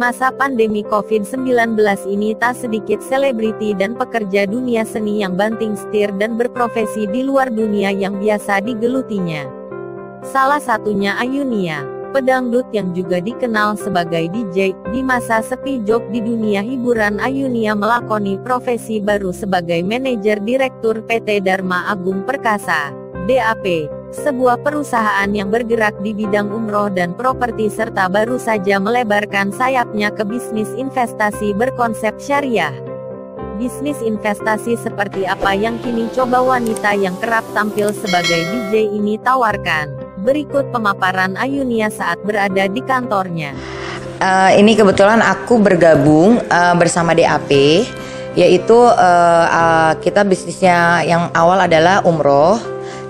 masa pandemi COVID-19 ini tak sedikit selebriti dan pekerja dunia seni yang banting setir dan berprofesi di luar dunia yang biasa digelutinya. Salah satunya Ayunia, pedangdut yang juga dikenal sebagai DJ. Di masa sepi job di dunia hiburan, Ayunia melakoni profesi baru sebagai manajer direktur PT Dharma Agung Perkasa, DAP. Sebuah perusahaan yang bergerak di bidang umroh dan properti serta baru saja melebarkan sayapnya ke bisnis investasi berkonsep syariah. Bisnis investasi seperti apa yang kini coba wanita yang kerap tampil sebagai DJ ini tawarkan? Berikut pemaparan Ayunia saat berada di kantornya. Ini kebetulan aku bergabung bersama DAP, yaitu kita bisnisnya yang awal adalah umroh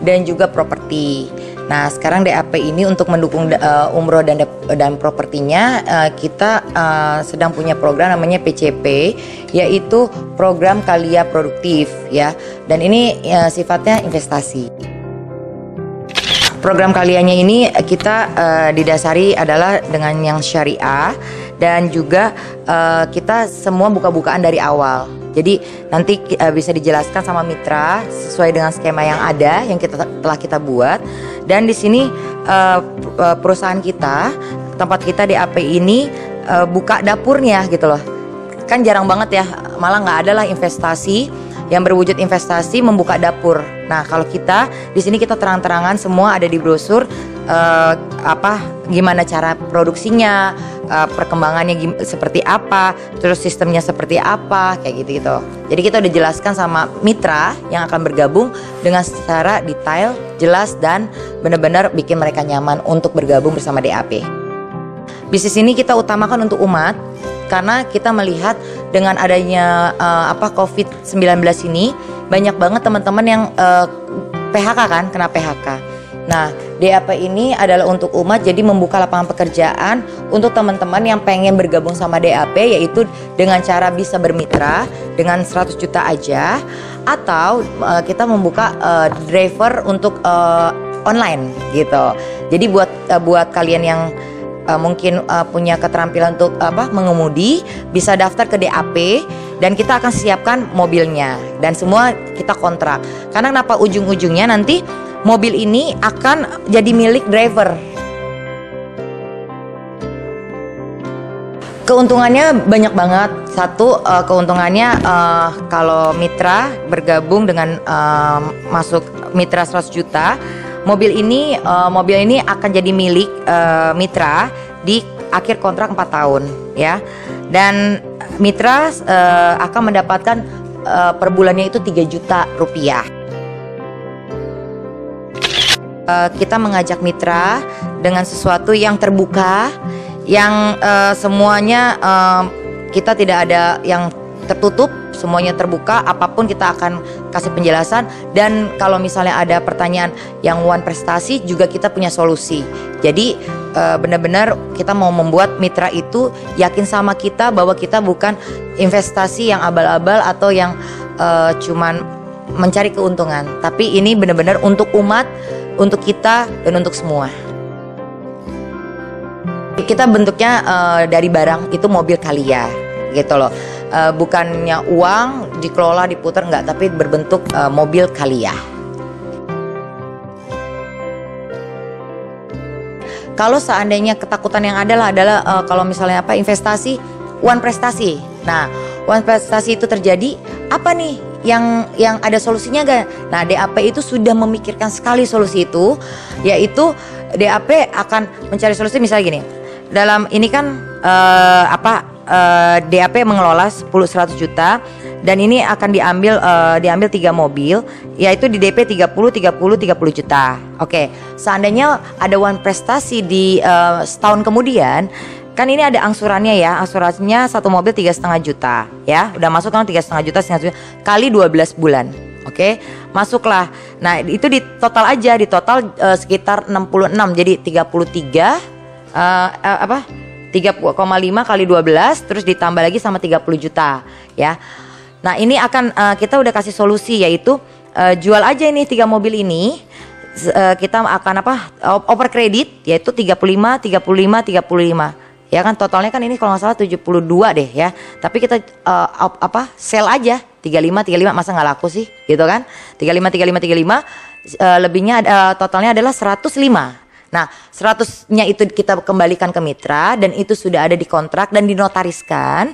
dan juga properti. Nah, sekarang DAP ini untuk mendukung umroh dan propertinya, kita sedang punya program namanya PCP, yaitu program Kaliya Produktif ya. Dan ini sifatnya investasi. Program Kaliyanya ini kita didasari adalah dengan yang syariah dan juga kita semua buka-bukaan dari awal. Jadi nanti bisa dijelaskan sama mitra sesuai dengan skema yang ada yang telah kita buat. Dan di sini perusahaan kita, tempat kita DAP ini buka dapurnya gitu loh. Kan jarang banget ya, malah nggak ada lah investasi yang berwujud investasi membuka dapur. Nah, kalau kita di sini kita terang-terangan semua ada di brosur gimana cara produksinya, perkembangannya seperti apa, terus sistemnya seperti apa, kayak gitu-gitu. Jadi kita udah jelaskan sama mitra yang akan bergabung dengan secara detail, jelas dan benar-benar bikin mereka nyaman untuk bergabung bersama DAP. Bisnis ini kita utamakan untuk umat karena kita melihat dengan adanya COVID-19 ini banyak banget teman-teman yang PHK kan, kena PHK. Nah, DAP ini adalah untuk umat, jadi membuka lapangan pekerjaan untuk teman-teman yang pengen bergabung sama DAP, yaitu dengan cara bisa bermitra dengan 100 juta aja, atau kita membuka driver untuk online gitu. Jadi buat kalian yang mungkin punya keterampilan untuk mengemudi, bisa daftar ke DAP dan kita akan siapkan mobilnya dan semua kita kontrak. Karena kenapa ujung-ujungnya nanti mobil ini akan jadi milik driver. Keuntungannya banyak banget. Satu, keuntungannya kalau mitra bergabung dengan masuk mitra 100 juta, mobil ini akan jadi milik mitra di akhir kontrak 4 tahun ya. Dan mitra akan mendapatkan per bulannya itu 3 juta rupiah. Kita mengajak mitra dengan sesuatu yang terbuka, yang semuanya kita tidak ada yang tertutup, semuanya terbuka, apapun kita akan kasih penjelasan. Dan kalau misalnya ada pertanyaan yang one prestasi juga kita punya solusi. Jadi benar-benar kita mau membuat mitra itu yakin sama kita bahwa kita bukan investasi yang abal-abal atau yang cuman mencari keuntungan, tapi ini benar-benar untuk umat, untuk kita dan untuk semua. Kita bentuknya dari barang itu mobil Kaliya gitu loh. Bukannya uang dikelola diputar enggak, tapi berbentuk mobil Kaliya. Kalau seandainya ketakutan yang adalah kalau misalnya investasi one prestasi. Nah, one prestasi itu terjadi apa nih? Yang ada solusinya gak? Nah, DAP itu sudah memikirkan sekali solusi itu, yaitu DAP akan mencari solusi. Misalnya gini, dalam ini kan DAP mengelola 100 juta dan ini akan diambil 3 mobil, yaitu di DP 30 juta. Oke, seandainya ada one prestasi di setahun kemudian, kan ini ada angsurannya ya, angsurannya satu mobil 3,5 juta ya, udah masuk kan 3,5 juta kali 12 bulan. Oke, masuklah. Nah, itu di total aja, di total sekitar 66, jadi 3,5 kali 12 terus ditambah lagi sama 30 juta ya. Nah, ini akan kita udah kasih solusi, yaitu jual aja ini 3 mobil ini. Kita akan oper kredit, yaitu 35 Ya kan totalnya kan ini kalau nggak salah 72 deh ya. Tapi kita sell aja 35 masa nggak laku sih gitu kan. 35 lebihnya totalnya adalah 105. Nah 100-nya itu kita kembalikan ke mitra dan itu sudah ada di kontrak dan dinotariskan.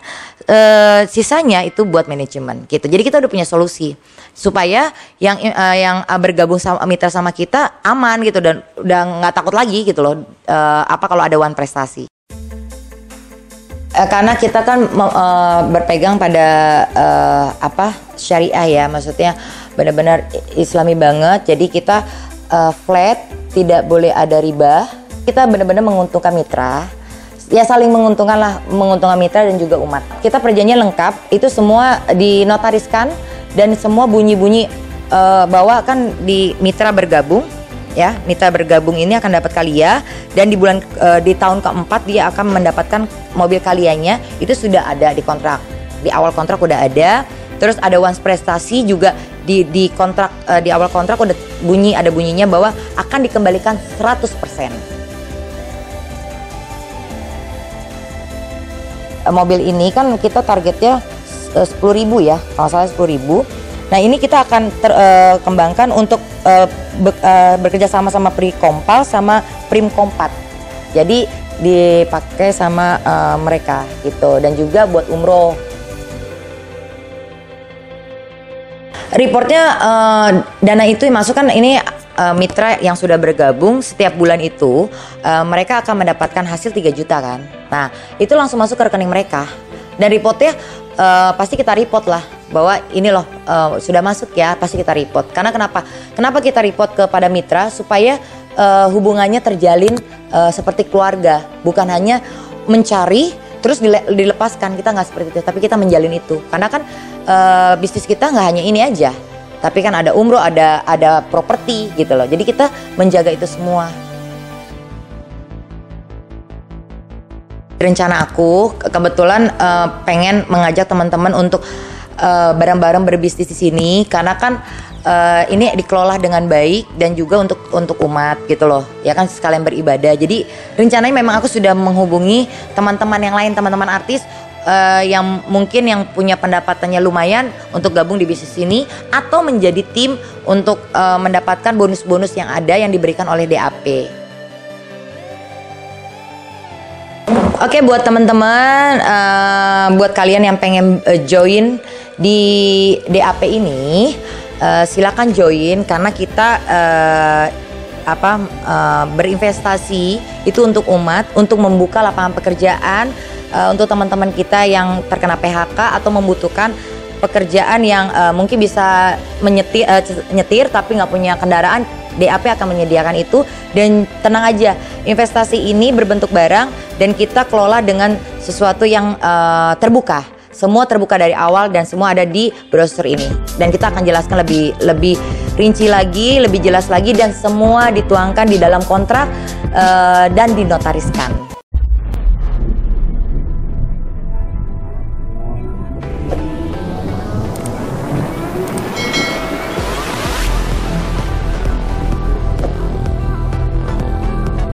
Sisanya itu buat manajemen gitu. Jadi kita udah punya solusi supaya yang bergabung sama mitra sama kita aman gitu dan udah nggak takut lagi gitu loh. Kalau ada one prestasi. Karena kita kan berpegang pada syariah ya, maksudnya benar-benar Islami banget. Jadi kita flat, tidak boleh ada riba. Kita benar-benar menguntungkan mitra. Ya saling menguntungkan lah, menguntungkan mitra dan juga umat. Kita perjanjian lengkap, itu semua dinotariskan dan semua bunyi-bunyi bahwa kan di mitra bergabung. Ya, mitra bergabung ini akan dapat Kalia dan di tahun keempat dia akan mendapatkan mobil Kalianya. Itu sudah ada di kontrak, di awal kontrak udah ada. Terus ada once prestasi juga di kontrak, di awal kontrak udah ada bunyinya bahwa akan dikembalikan 100%. Mobil ini kan kita targetnya 10.000 ya, kalau salah 10.000. Nah ini kita akan kembangkan untuk bekerja sama Prikompal sama Prim Kompat. Jadi dipakai sama mereka gitu dan juga buat umroh. Reportnya dana itu masukkan ini mitra yang sudah bergabung setiap bulan itu mereka akan mendapatkan hasil 3 juta kan. Nah itu langsung masuk ke rekening mereka dan reportnya pasti kita report lah bahwa ini loh sudah masuk ya, pasti kita report. Karena kenapa kita report kepada mitra supaya hubungannya terjalin seperti keluarga, bukan hanya mencari terus dilepaskan. Kita nggak seperti itu, tapi kita menjalin itu. Karena kan bisnis kita nggak hanya ini aja, tapi kan ada umroh, ada properti gitu loh. Jadi kita menjaga itu semua. Rencana aku kebetulan pengen mengajak teman-teman untuk bareng-bareng berbisnis di sini karena kan ini dikelola dengan baik dan juga untuk umat gitu loh. Ya kan sekalian beribadah. Jadi rencananya memang aku sudah menghubungi teman-teman yang lain, teman-teman artis yang mungkin yang punya pendapatannya lumayan untuk gabung di bisnis ini atau menjadi tim untuk mendapatkan bonus-bonus yang ada yang diberikan oleh DAP. Oke, buat teman-teman, buat kalian yang pengen join di DAP ini, silakan join karena kita berinvestasi itu untuk umat, untuk membuka lapangan pekerjaan untuk teman-teman kita yang terkena PHK atau membutuhkan pekerjaan yang mungkin bisa nyetir tapi nggak punya kendaraan. DAP akan menyediakan itu dan tenang aja, investasi ini berbentuk barang dan kita kelola dengan sesuatu yang terbuka. Semua terbuka dari awal dan semua ada di brosur ini. Dan kita akan jelaskan lebih rinci lagi, lebih jelas lagi dan semua dituangkan di dalam kontrak dan dinotariskan.